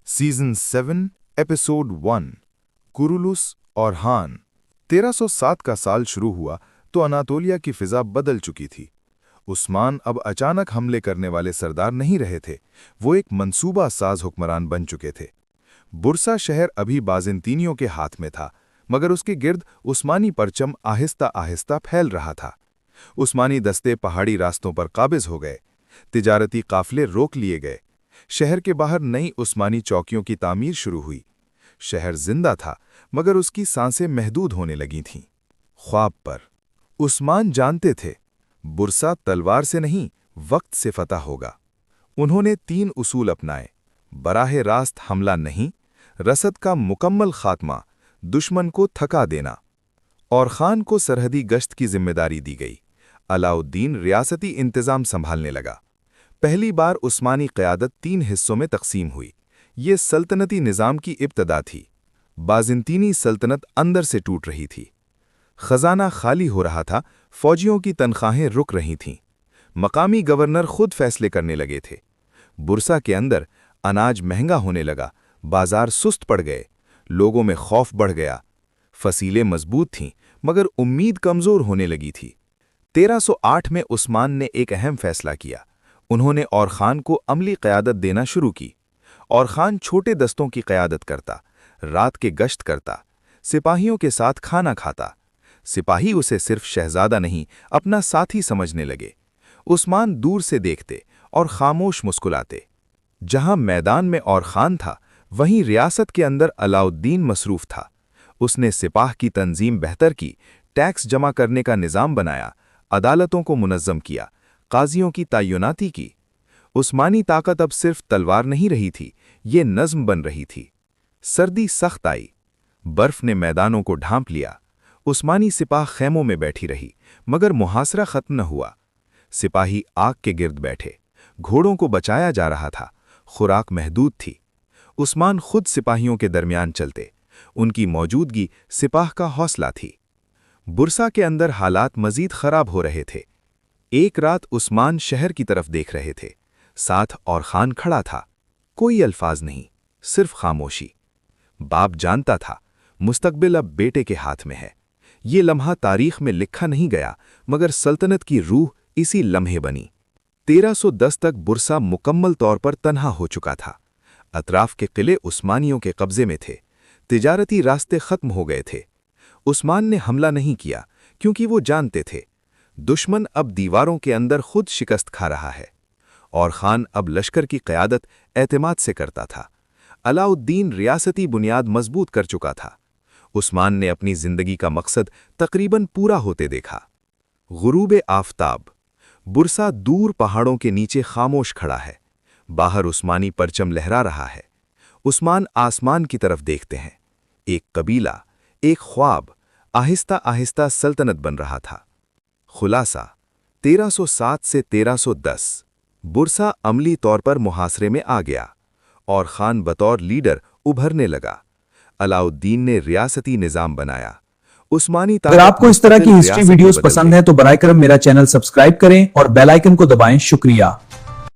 Season 7 episode 1 Kurulus और हान। 1307 का साल शुरू हुआ तो अनातोलिया की फिजा बदल चुकी थी। उस्मान अब अचानक हमले करने वाले सरदार नहीं रहे थे, वो एक मंसूबा साज हुक्मरान बन चुके थे। बुरसा शहर अभी बाज़ंतीनियों के हाथ में था, मगर उसके गिर्द उस्मानी परचम आहिस्ता आहिस्ता फैल रहा था। उस्मानी दस्ते पहाड़ी रास्तों पर काबिज हो गए, तिजारती काफिले रोक लिए गए। शहर के बाहर नई उस्मानी चौकियों की तामीर शुरू हुई। शहर जिंदा था, मगर उसकी सांसें महदूद होने लगी थीं। ख्वाब पर उस्मान जानते थे, बुरसा तलवार से नहीं, वक्त से फतह होगा। उन्होंने 3 उसूल अपनाए: बराह रास्त हमला नहीं, रसद का मुकम्मल खात्मा, दुश्मन को थका देना। और खान को सरहदी गश्त की जिम्मेदारी दी गई। अलाउद्दीन रियासती इंतजाम संभालने लगा। पहली बार उस्मानी क़यादत 3 हिस्सों में तकसीम हुई। ये सल्तनती निज़ाम की इब्तदा थी। बाज़ंतीनी सल्तनत अंदर से टूट रही थी। खजाना खाली हो रहा था, फौजियों की तनख्वाहें रुक रही थीं। मकामी गवर्नर खुद फैसले करने लगे थे। बुरसा के अंदर अनाज महंगा होने लगा, बाजार सुस्त पड़ गए, लोगों में खौफ बढ़ गया। फसीलें मजबूत थीं, मगर उम्मीद कमज़ोर होने लगी थी। 1308 में उस्मान ने एक अहम फैसला किया। उन्होंने और खान को अमली क़यादत देना शुरू की। और खान छोटे दस्तों की क़यादत करता, रात के गश्त करता, सिपाहियों के साथ खाना खाता। सिपाही उसे सिर्फ शहजादा नहीं, अपना साथी समझने लगे। उस्मान दूर से देखते और खामोश मुस्कुराते। जहां मैदान में और खान था, वहीं रियासत के अंदर अलाउद्दीन मसरूफ था। उसने सिपाह की तंजीम बेहतर की, टैक्स जमा करने का निज़ाम बनाया, अदालतों को मुनज़्ज़म किया, काजियों की तैनाती की। उस्मानी ताकत अब सिर्फ तलवार नहीं रही थी, ये नज़्म बन रही थी। सर्दी सख्त आई, बर्फ ने मैदानों को ढांप लिया। उस्मानी सिपाह खैमों में बैठी रही, मगर मुहासरा खत्म न हुआ। सिपाही आग के गिर्द बैठे, घोड़ों को बचाया जा रहा था, खुराक महदूद थी। उस्मान खुद सिपाहियों के दरमियान चलते, उनकी मौजूदगी सिपाह का हौसला थी। बुरसा के अंदर हालात मजीद खराब हो रहे थे। एक रात उस्मान शहर की तरफ देख रहे थे, साथ और खान खड़ा था। कोई अल्फाज नहीं, सिर्फ खामोशी। बाप जानता था, मुस्तकबिल अब बेटे के हाथ में है। ये लम्हा तारीख में लिखा नहीं गया, मगर सल्तनत की रूह इसी लम्हे बनी। 1310 तक बुरसा मुकम्मल तौर पर तन्हा हो चुका था। अतराफ के किले उस्मानियों के कब्जे में थे, तिजारती रास्ते खत्म हो गए थे। उस्मान ने हमला नहीं किया, क्योंकि वो जानते थे, दुश्मन अब दीवारों के अंदर खुद शिकस्त खा रहा है। और खान अब लश्कर की क़यादत एतमाद से करता था। अलाउद्दीन रियासती बुनियाद मजबूत कर चुका था। उस्मान ने अपनी जिंदगी का मकसद तकरीबन पूरा होते देखा। गुरूब आफताब। बुरसा दूर पहाड़ों के नीचे खामोश खड़ा है। बाहर उस्मानी परचम लहरा रहा है। उस्मान आसमान की तरफ देखते हैं। एक कबीला, एक ख्वाब, आहिस्ता आहिस्ता सल्तनत बन रहा था। खुलासा: 1307 से 1310 बुरसा अमली तौर पर मुहासरे में आ गया और खान बतौर लीडर उभरने लगा। अलाउद्दीन ने रियासती निज़ाम बनाया। उस्मानी अगर आपको इस तरह की हिस्ट्री वीडियोस पसंद है तो बराए करम मेरा चैनल सब्सक्राइब करें और बेल आइकन को दबाएं। शुक्रिया।